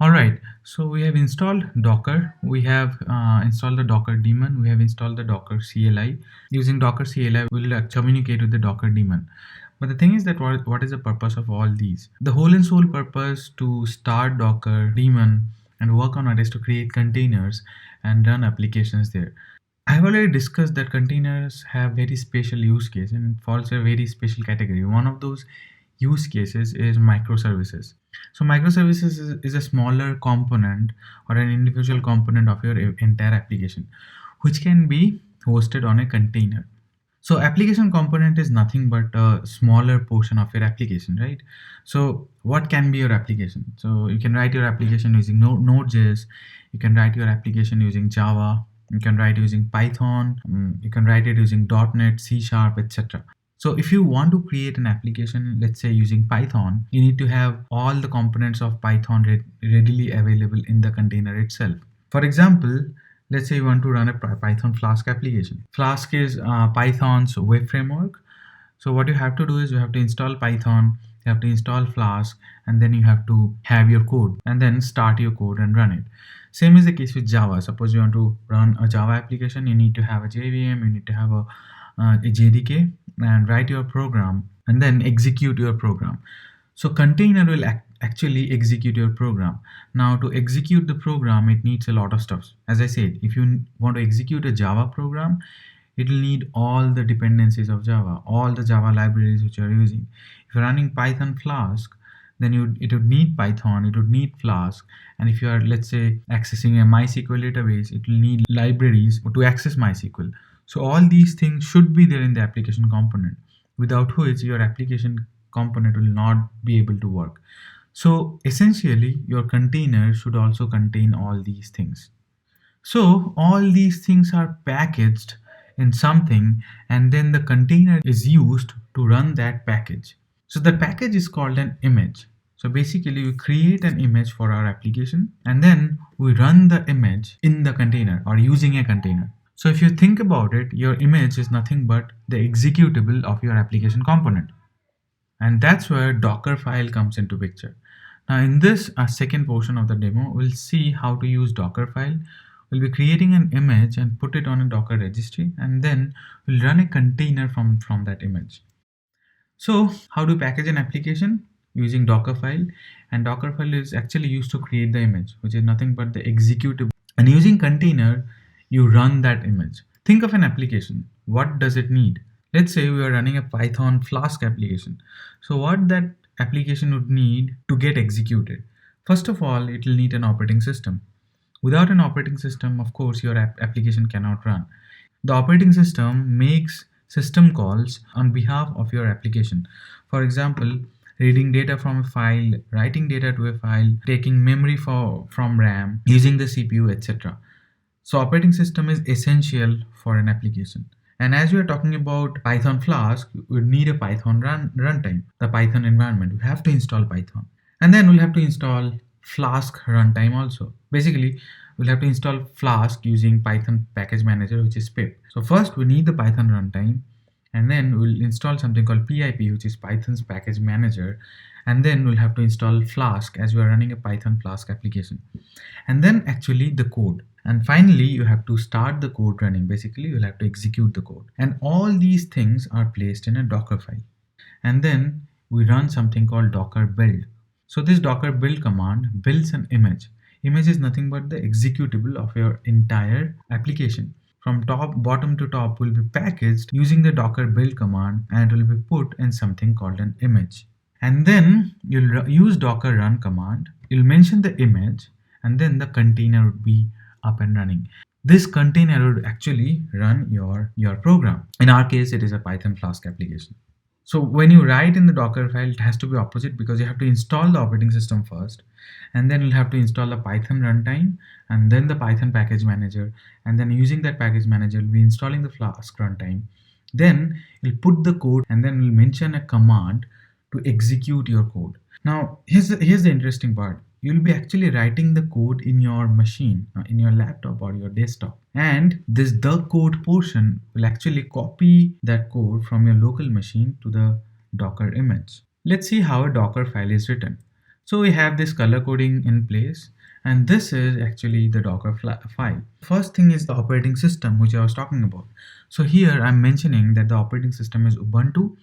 All right, so we have installed Docker. We have installed the Docker daemon. We have installed the Docker CLI. Using Docker CLI, we'll communicate with the Docker daemon. But the thing is that what is the purpose of all these? The whole and sole purpose to start Docker daemon and work on it is to create containers and run applications there. I've already discussed that containers have very special use case and it falls a very special category. One of those use cases is microservices. So microservices is a smaller component or an individual component of your entire application, which can be hosted on a container. So application component is nothing but a smaller portion of your application, right? So what can be your application? So you can write your application using Node.js. You can write your application using Java. You can write using Python. You can write it using .NET, C Sharp, etc. So if you want to create an application, let's say using Python, you need to have all the components of Python readily available in the container itself. For example, let's say you want to run a Python Flask application. Flask is Python's web framework. So what you have to do is you have to install Python, you have to install Flask, and then you have to have your code and then start your code and run it. Same is the case with Java. Suppose you want to run a Java application, you need to have a JVM, you need to have a JDK and write your program and then execute your program. So container will actually execute your program. Now to execute the program, it needs a lot of stuff. As I said, if you want to execute a Java program, it will need all the dependencies of Java, all the Java libraries which you are using. If you're running Python Flask, then it would need Python, it would need Flask. And if you are, let's say, accessing a MySQL database, it will need libraries to access MySQL. So all these things should be there in the application component, without which your application component will not be able to work. So essentially, your container should also contain all these things. So all these things are packaged in something, and then the container is used to run that package. So the package is called an image. So basically, we create an image for our application, and then we run the image in the container or using a container. So if you think about it, your image is nothing but the executable of your application component. And that's where Dockerfile comes into picture. Now in this second portion of the demo, we'll see how to use Dockerfile. We'll be creating an image and put it on a Docker registry, and then we'll run a container from that image. So how to package an application? Using Dockerfile, and Dockerfile is actually used to create the image, which is nothing but the executable. And using container, you run that image. Think of an application. What does it need? Let's say we are running a Python Flask application. So what that application would need to get executed? First of all, it will need an operating system. Without an operating system, of course, your application cannot run. The operating system makes system calls on behalf of your application. For example, reading data from a file, writing data to a file, taking memory from RAM, using the CPU, etc. So operating system is essential for an application. And as we are talking about Python Flask, we need a Python runtime, the Python environment. We have to install Python. And then we'll have to install Flask runtime also. Basically, we'll have to install Flask using Python package manager, which is pip. So first we need the Python runtime, and then we'll install something called pip, which is Python's package manager. And then we'll have to install Flask as we are running a Python Flask application. And then actually the code. And finally, you have to start the code running. Basically, you'll have to execute the code. And all these things are placed in a Docker file. And then we run something called Docker build. So this Docker build command builds an image. Image is nothing but the executable of your entire application. From bottom to top will be packaged using the Docker build command, and will be put in something called an image. And then you'll use Docker run command. You'll mention the image, and then the container would be up and running. This container would actually run your program. In our case, it is a Python Flask application. So when you write in the Docker file, it has to be opposite, because you have to install the operating system first, and then you'll have to install the Python runtime, and then the Python package manager, and then using that package manager, you'll be installing the Flask runtime. Then you'll put the code, and then we'll mention a command to execute your code. Now here's the interesting part. You'll be actually writing the code in your machine, in your laptop or your desktop. And the code portion will actually copy that code from your local machine to the Docker image. Let's see how a Docker file is written. So we have this color coding in place, and this is actually the Docker file. First thing is the operating system, which I was talking about. So here I'm mentioning that the operating system is Ubuntu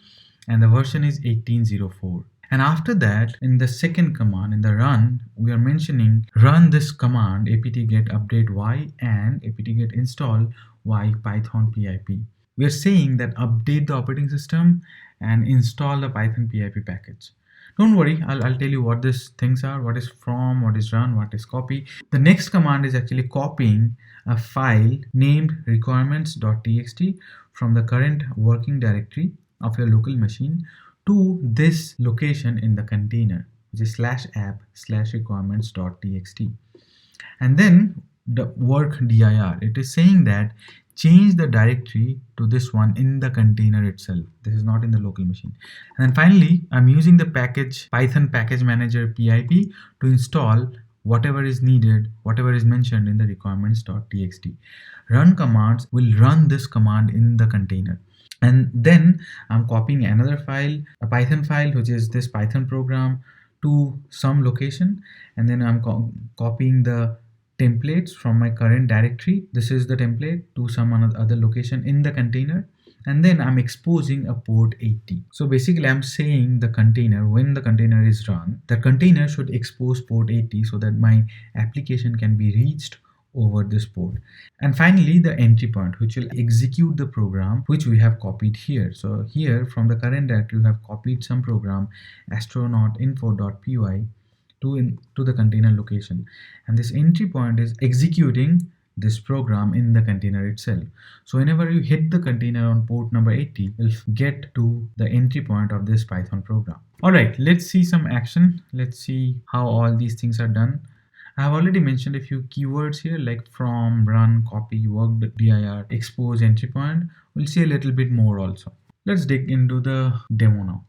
and the version is 18.04. And after that, in the second command, in the run, we are mentioning run this command apt-get update y and apt-get install y python pip. We are saying that update the operating system and install the python pip package. Don't worry, I'll tell you what these things are, what is from, what is run, what is copy. The next command is actually copying a file named requirements.txt from the current working directory of your local machine to this location in the container, which is /app/requirements.txt. And then the work dir, it is saying that change the directory to this one in the container itself. This is not in the local machine. And then finally, I'm using the package Python package manager pip to install whatever is needed, whatever is mentioned in the requirements.txt. Run commands will run this command in the container. And then I'm copying another file, a Python file, which is this Python program, to some location. And then I'm copying the templates from my current directory. This is the template to some other location in the container. And then I'm exposing a port 80. So basically I'm saying the container, when the container is run, the container should expose port 80 so that my application can be reached over this port. And finally, the entry point, which will execute the program which we have copied here. So here from the current directory, we have copied some program astronautinfo.py to the container location, and this entry point is executing this program in the container itself. So whenever you hit the container on port number 80, you'll get to the entry point of this Python program. All right, let's see some action. Let's see how all these things are done. I have already mentioned a few keywords here like from, run, copy, work, dir, expose, entry point. We'll see a little bit more also. Let's dig into the demo now.